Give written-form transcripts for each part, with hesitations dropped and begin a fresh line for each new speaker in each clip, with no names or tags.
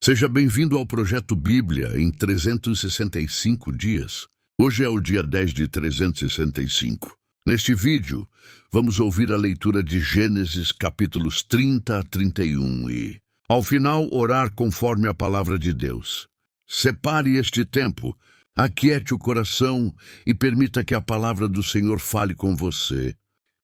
Seja bem-vindo ao Projeto Bíblia em 365 dias. Hoje é o dia 10 de 365. Neste vídeo, vamos ouvir a leitura de Gênesis capítulos 30 a 31 e, ao final, orar conforme a palavra de Deus. Separe este tempo, aquiete o coração e permita que a palavra do Senhor fale com você.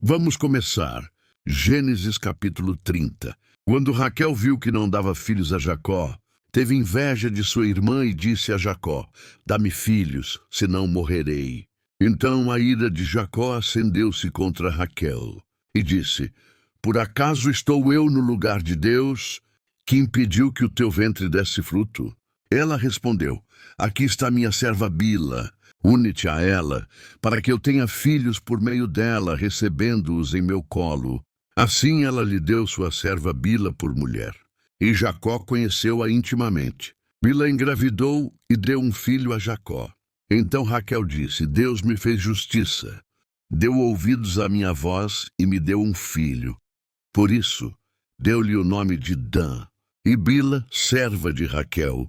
Vamos começar. Gênesis capítulo 30. Quando Raquel viu que não dava filhos a Jacó, teve inveja de sua irmã e disse a Jacó: "Dá-me filhos, senão morrerei." Então a ira de Jacó acendeu-se contra Raquel e disse: "Por acaso estou eu no lugar de Deus, que impediu que o teu ventre desse fruto?" Ela respondeu: "Aqui está minha serva Bila. Une-te a ela, para que eu tenha filhos por meio dela, recebendo-os em meu colo." Assim ela lhe deu sua serva Bila por mulher. E Jacó conheceu-a intimamente. Bila engravidou e deu um filho a Jacó. Então Raquel disse: "Deus me fez justiça. Deu ouvidos à minha voz e me deu um filho." Por isso, deu-lhe o nome de Dan. E Bila, serva de Raquel,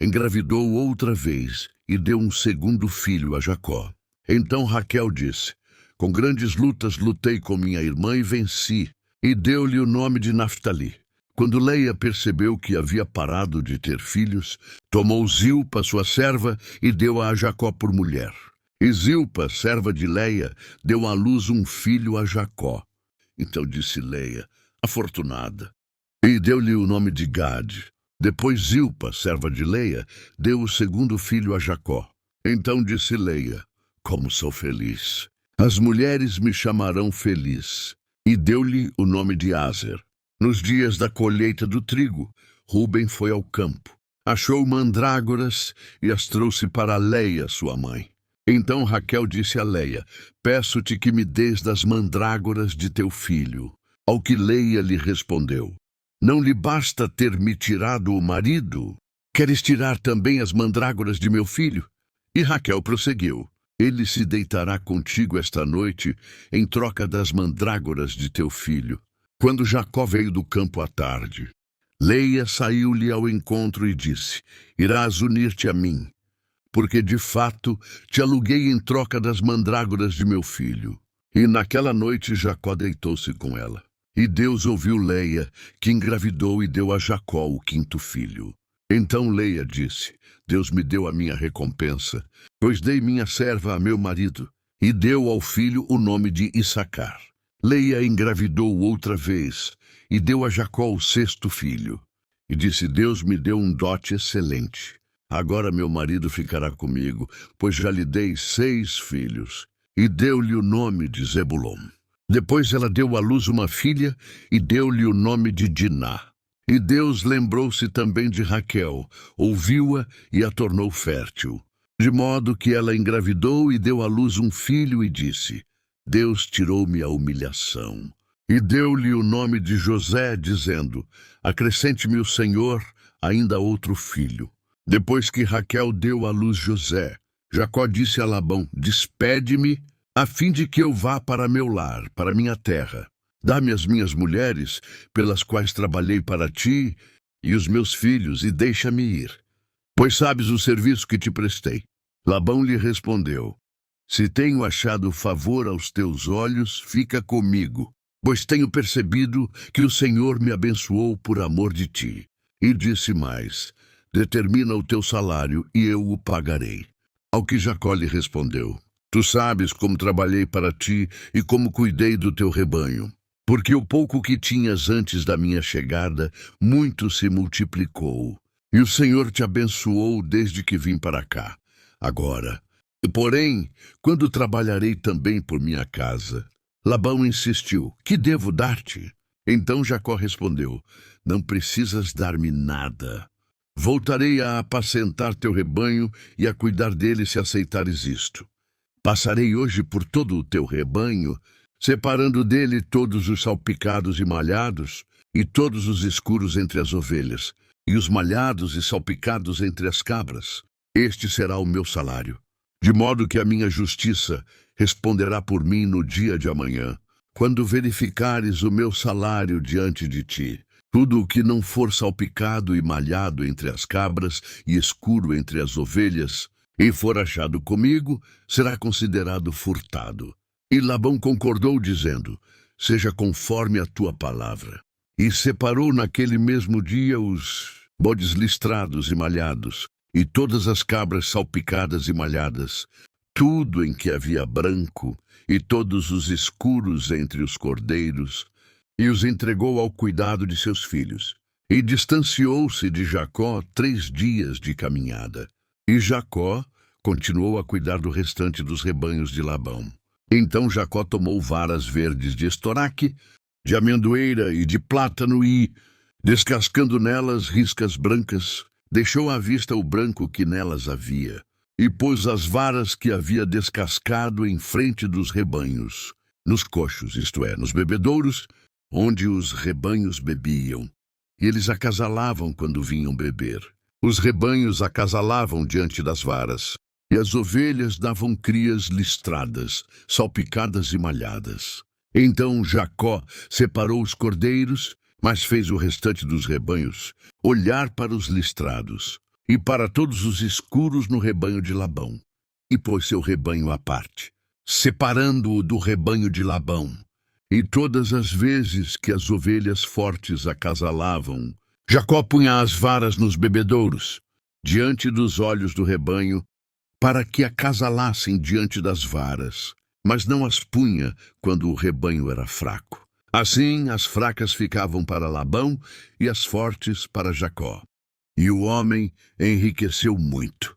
engravidou outra vez e deu um segundo filho a Jacó. Então Raquel disse: "Com grandes lutas lutei com minha irmã e venci." E deu-lhe o nome de Naftali. Quando Leia percebeu que havia parado de ter filhos, tomou Zilpa, sua serva, e deu-a a Jacó por mulher. E Zilpa, serva de Leia, deu à luz um filho a Jacó. Então disse Leia: "Afortunada." E deu-lhe o nome de Gade. Depois Zilpa, serva de Leia, deu o segundo filho a Jacó. Então disse Leia: "Como sou feliz! As mulheres me chamarão feliz." E deu-lhe o nome de Aser. Nos dias da colheita do trigo, Rúben foi ao campo. Achou mandrágoras e as trouxe para Leia, sua mãe. Então Raquel disse a Leia: "Peço-te que me des das mandrágoras de teu filho." Ao que Leia lhe respondeu: "Não lhe basta ter me tirado o marido? Queres tirar também as mandrágoras de meu filho?" E Raquel prosseguiu: "Ele se deitará contigo esta noite em troca das mandrágoras de teu filho." Quando Jacó veio do campo à tarde, Leia saiu-lhe ao encontro e disse: "Irás unir-te a mim, porque de fato te aluguei em troca das mandrágoras de meu filho." E naquela noite Jacó deitou-se com ela. E Deus ouviu Leia, que engravidou e deu a Jacó o quinto filho. Então Leia disse: "Deus me deu a minha recompensa, pois dei minha serva a meu marido." E deu ao filho o nome de Issacar. Leia engravidou outra vez e deu a Jacó o sexto filho. E disse: "Deus me deu um dote excelente. Agora meu marido ficará comigo, pois já lhe dei 6 filhos." E deu-lhe o nome de Zebulon. Depois ela deu à luz uma filha e deu-lhe o nome de Diná. E Deus lembrou-se também de Raquel, ouviu-a e a tornou fértil. De modo que ela engravidou e deu à luz um filho e disse: "Deus tirou-me a humilhação." E deu-lhe o nome de José, dizendo: "Acrescente-me o Senhor ainda outro filho." Depois que Raquel deu à luz José, Jacó disse a Labão: "Despede-me, a fim de que eu vá para meu lar, para minha terra. Dá-me as minhas mulheres, pelas quais trabalhei para ti, e os meus filhos, e deixa-me ir, pois sabes o serviço que te prestei." Labão lhe respondeu: "Se tenho achado favor aos teus olhos, fica comigo, pois tenho percebido que o Senhor me abençoou por amor de ti." E disse mais: "Determina o teu salário e eu o pagarei." Ao que Jacó lhe respondeu: "Tu sabes como trabalhei para ti e como cuidei do teu rebanho, porque o pouco que tinhas antes da minha chegada, muito se multiplicou, e o Senhor te abençoou desde que vim para cá. Agora, porém, quando trabalharei também por minha casa?" Labão insistiu: "Que devo dar-te?" Então Jacó respondeu: "Não precisas dar-me nada. Voltarei a apacentar teu rebanho e a cuidar dele se aceitares isto. Passarei hoje por todo o teu rebanho, separando dele todos os salpicados e malhados, e todos os escuros entre as ovelhas, e os malhados e salpicados entre as cabras. Este será o meu salário. De modo que a minha justiça responderá por mim no dia de amanhã, quando verificares o meu salário diante de ti." Tudo o que não for salpicado e malhado entre as cabras e escuro entre as ovelhas, e for achado comigo, será considerado furtado. E Labão concordou, dizendo: seja conforme a tua palavra. E separou naquele mesmo dia os bodes listrados e malhados, e todas as cabras salpicadas e malhadas, tudo em que havia branco, e todos os escuros entre os cordeiros, e os entregou ao cuidado de seus filhos. E distanciou-se de Jacó 3 dias de caminhada. E Jacó continuou a cuidar do restante dos rebanhos de Labão. Então Jacó tomou varas verdes de estoraque, de amendoeira e de plátano e, descascando nelas riscas brancas, deixou à vista o branco que nelas havia, e pôs as varas que havia descascado em frente dos rebanhos, nos coxos, isto é, nos bebedouros, onde os rebanhos bebiam, e eles acasalavam quando vinham beber. Os rebanhos acasalavam diante das varas, e as ovelhas davam crias listradas, salpicadas e malhadas. Então Jacó separou os cordeiros, mas fez o restante dos rebanhos olhar para os listrados, e para todos os escuros no rebanho de Labão, e pôs seu rebanho à parte, separando-o do rebanho de Labão. E todas as vezes que as ovelhas fortes acasalavam, Jacó punha as varas nos bebedouros, diante dos olhos do rebanho, para que acasalassem diante das varas, mas não as punha quando o rebanho era fraco. Assim, as fracas ficavam para Labão e as fortes para Jacó. E o homem enriqueceu muito,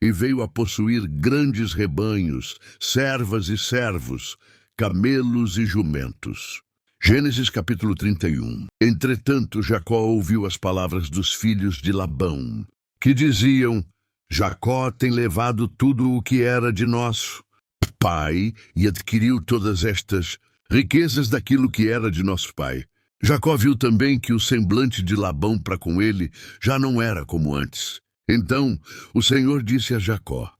e veio a possuir grandes rebanhos, servas e servos, camelos e jumentos. Gênesis capítulo 31. Entretanto, Jacó ouviu as palavras dos filhos de Labão, que diziam: Jacó tem levado tudo o que era de nosso pai e adquiriu todas estas riquezas daquilo que era de nosso pai. Jacó viu também que o semblante de Labão para com ele já não era como antes. Então o Senhor disse a Jacó: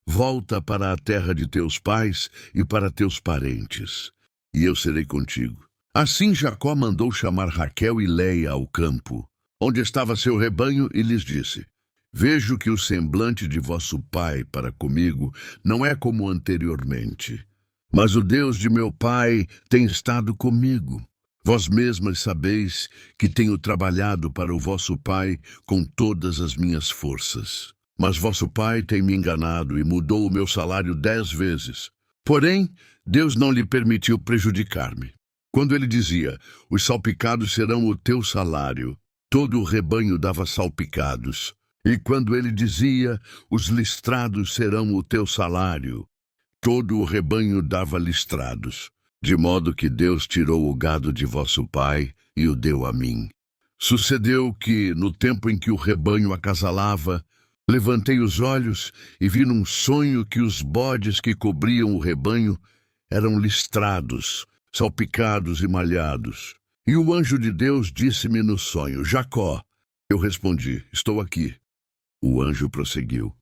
volta para a terra de teus pais e para teus parentes, e eu serei contigo. Assim Jacó mandou chamar Raquel e Leia ao campo, onde estava seu rebanho, e lhes disse: vejo que o semblante de vosso pai para comigo não é como anteriormente, mas o Deus de meu pai tem estado comigo. Vós mesmas sabeis que tenho trabalhado para o vosso pai com todas as minhas forças. Mas vosso pai tem me enganado e mudou o meu salário 10 vezes. Porém, Deus não lhe permitiu prejudicar-me. Quando ele dizia: os salpicados serão o teu salário, todo o rebanho dava salpicados. E quando ele dizia: os listrados serão o teu salário, todo o rebanho dava listrados. De modo que Deus tirou o gado de vosso pai e o deu a mim. Sucedeu que, no tempo em que o rebanho acasalava, levantei os olhos e vi num sonho que os bodes que cobriam o rebanho eram listrados, salpicados e malhados. E o anjo de Deus disse-me no sonho: Jacó. Eu respondi: estou aqui. O anjo prosseguiu: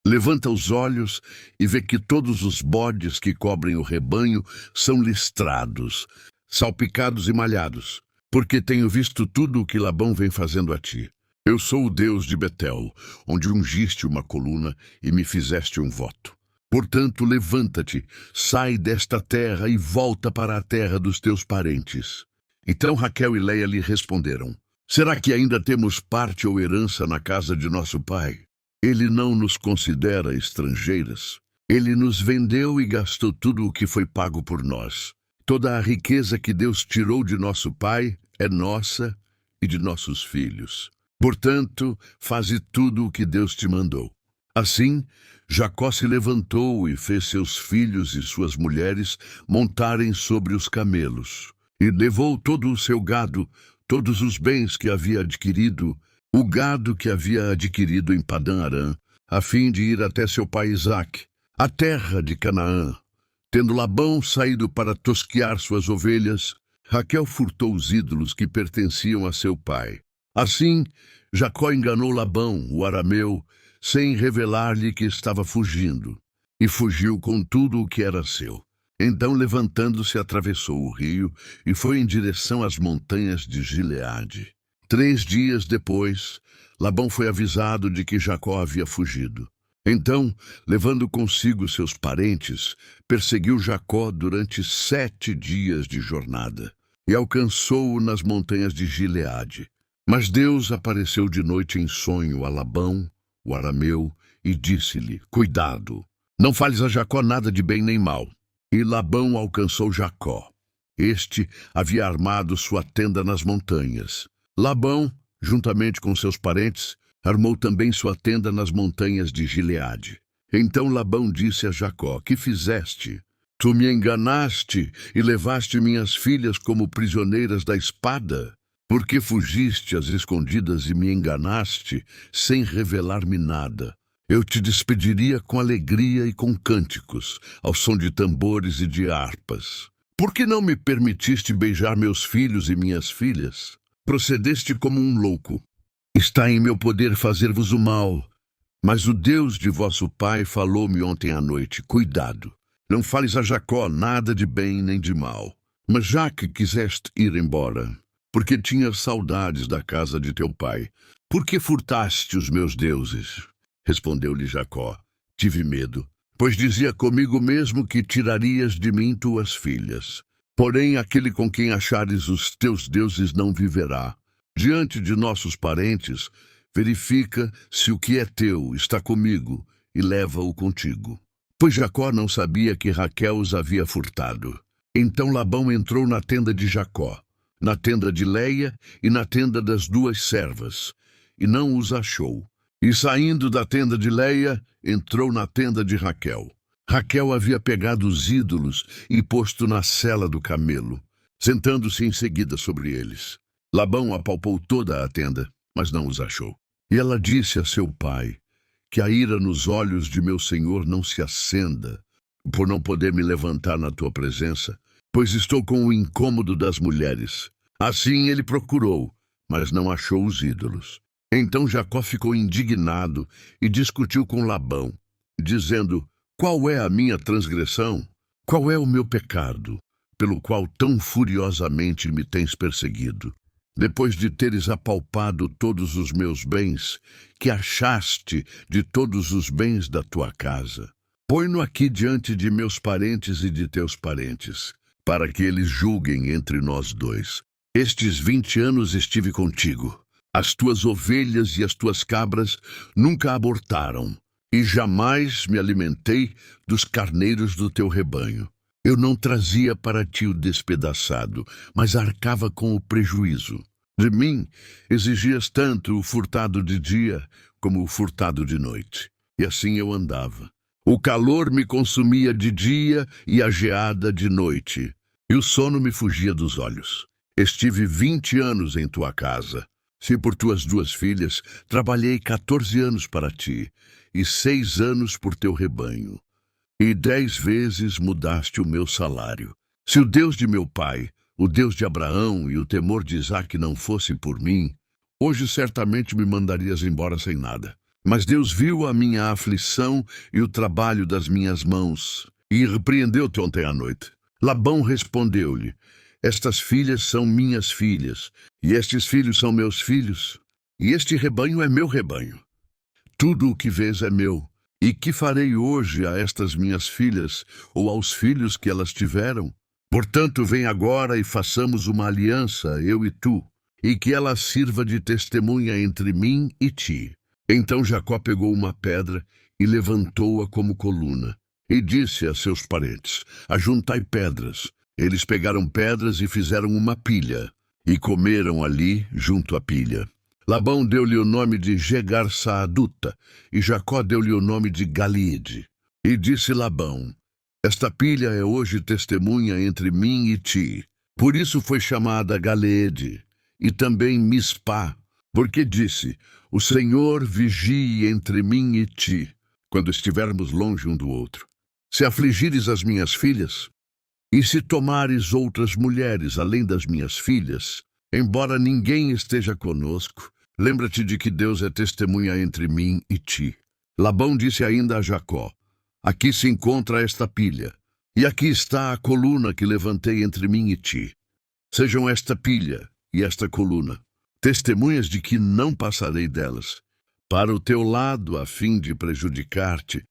levanta os olhos e vê que todos os bodes que cobrem o rebanho são listrados, salpicados e malhados, porque tenho visto tudo o que Labão vem fazendo a ti. Eu sou o Deus de Betel, onde ungiste uma coluna e me fizeste um voto. Portanto, levanta-te, sai desta terra e volta para a terra dos teus parentes. Então Raquel e Leia lhe responderam: será que ainda temos parte ou herança na casa de nosso pai? Ele não nos considera estrangeiras. Ele nos vendeu e gastou tudo o que foi pago por nós. Toda a riqueza que Deus tirou de nosso pai é nossa e de nossos filhos. Portanto, faze tudo o que Deus te mandou. Assim, Jacó se levantou e fez seus filhos e suas mulheres montarem sobre os camelos, e levou todo o seu gado, todos os bens que havia adquirido, o gado que havia adquirido em Padã-Arã, a fim de ir até seu pai Isaque, a terra de Canaã. Tendo Labão saído para tosquear suas ovelhas, Raquel furtou os ídolos que pertenciam a seu pai. Assim, Jacó enganou Labão, o arameu, sem revelar-lhe que estava fugindo, e fugiu com tudo o que era seu. Então, levantando-se, atravessou o rio e foi em direção às montanhas de Gileade. 3 dias depois, Labão foi avisado de que Jacó havia fugido. Então, levando consigo seus parentes, perseguiu Jacó durante 7 dias de jornada e alcançou-o nas montanhas de Gileade. Mas Deus apareceu de noite em sonho a Labão, o arameu, e disse-lhe: Cuidado, não fales a Jacó nada de bem nem mal. E Labão alcançou Jacó. Este havia armado sua tenda nas montanhas. Labão, juntamente com seus parentes, armou também sua tenda nas montanhas de Gileade. Então Labão disse a Jacó: Que fizeste? Tu me enganaste e levaste minhas filhas como prisioneiras da espada? Por que fugiste às escondidas e me enganaste, sem revelar-me nada? Eu te despediria com alegria e com cânticos, ao som de tambores e de harpas. Por que não me permitiste beijar meus filhos e minhas filhas? Procedeste como um louco. Está em meu poder fazer-vos o mal. Mas o Deus de vosso pai falou-me ontem à noite: Cuidado, não fales a Jacó nada de bem nem de mal. Mas já que quiseste ir embora, porque tinhas saudades da casa de teu pai, por que furtaste os meus deuses? Respondeu-lhe Jacó: Tive medo, pois dizia comigo mesmo que tirarias de mim tuas filhas. Porém, aquele com quem achares os teus deuses não viverá. Diante de nossos parentes, verifica se o que é teu está comigo e leva-o contigo. Pois Jacó não sabia que Raquel os havia furtado. Então Labão entrou na tenda de Jacó, na tenda de Leia e na tenda das 2 servas, e não os achou. E saindo da tenda de Leia, entrou na tenda de Raquel. Raquel havia pegado os ídolos e posto na sela do camelo, sentando-se em seguida sobre eles. Labão apalpou toda a tenda, mas não os achou. E ela disse a seu pai: Que a ira nos olhos de meu senhor não se acenda, por não poder me levantar na tua presença, pois estou com o incômodo das mulheres. Assim ele procurou, mas não achou os ídolos. Então Jacó ficou indignado e discutiu com Labão, dizendo: Qual é a minha transgressão? Qual é o meu pecado, pelo qual tão furiosamente me tens perseguido? Depois de teres apalpado todos os meus bens, que achaste de todos os bens da tua casa? Põe-no aqui diante de meus parentes e de teus parentes, para que eles julguem entre nós 2. Estes 20 anos estive contigo. As tuas ovelhas e as tuas cabras nunca abortaram, e jamais me alimentei dos carneiros do teu rebanho. Eu não trazia para ti o despedaçado, mas arcava com o prejuízo. De mim exigias tanto o furtado de dia como o furtado de noite. E assim eu andava. O calor me consumia de dia e a geada de noite, e o sono me fugia dos olhos. Estive 20 anos em tua casa. Se por tuas 2 filhas, trabalhei 14 anos para ti, e 6 anos por teu rebanho. E 10 vezes mudaste o meu salário. Se o Deus de meu pai, o Deus de Abraão e o temor de Isaque não fossem por mim, hoje certamente me mandarias embora sem nada. Mas Deus viu a minha aflição e o trabalho das minhas mãos, e repreendeu-te ontem à noite. Labão respondeu-lhe: Estas filhas são minhas filhas, e estes filhos são meus filhos, e este rebanho é meu rebanho. Tudo o que vês é meu. E que farei hoje a estas minhas filhas, ou aos filhos que elas tiveram? Portanto, vem agora e façamos uma aliança, eu e tu, e que ela sirva de testemunha entre mim e ti. Então Jacó pegou uma pedra e levantou-a como coluna, e disse a seus parentes: Ajuntai pedras. Eles pegaram pedras e fizeram uma pilha, e comeram ali junto à pilha. Labão deu-lhe o nome de Jegar-Saaduta, e Jacó deu-lhe o nome de Galeede. E disse Labão: Esta pilha é hoje testemunha entre mim e ti. Por isso foi chamada Galeede, e também Mispá, porque disse: O Senhor vigie entre mim e ti, quando estivermos longe um do outro. Se afligires as minhas filhas, e se tomares outras mulheres além das minhas filhas, embora ninguém esteja conosco, lembra-te de que Deus é testemunha entre mim e ti. Labão disse ainda a Jacó: Aqui se encontra esta pilha, e aqui está a coluna que levantei entre mim e ti. Sejam esta pilha e esta coluna testemunhas de que não passarei delas, para o teu lado a fim de prejudicar-te,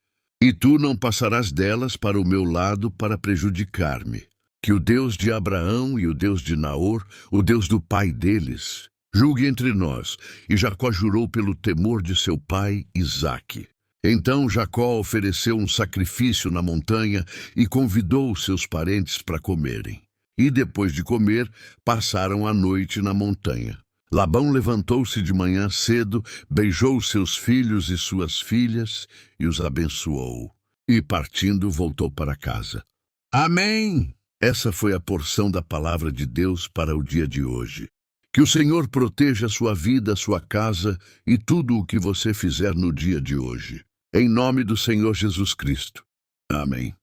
e tu não passarás delas para o meu lado para prejudicar-me. Que o Deus de Abraão e o Deus de Naor, o Deus do pai deles, julgue entre nós. E Jacó jurou pelo temor de seu pai Isaque. Então Jacó ofereceu um sacrifício na montanha e convidou seus parentes para comerem. E depois de comer, passaram a noite na montanha. Labão levantou-se de manhã cedo, beijou seus filhos e suas filhas e os abençoou. E partindo, voltou para casa. Amém! Essa foi a porção da palavra de Deus para o dia de hoje. Que o Senhor proteja a sua vida, a sua casa e tudo o que você fizer no dia de hoje. Em nome do Senhor Jesus Cristo. Amém.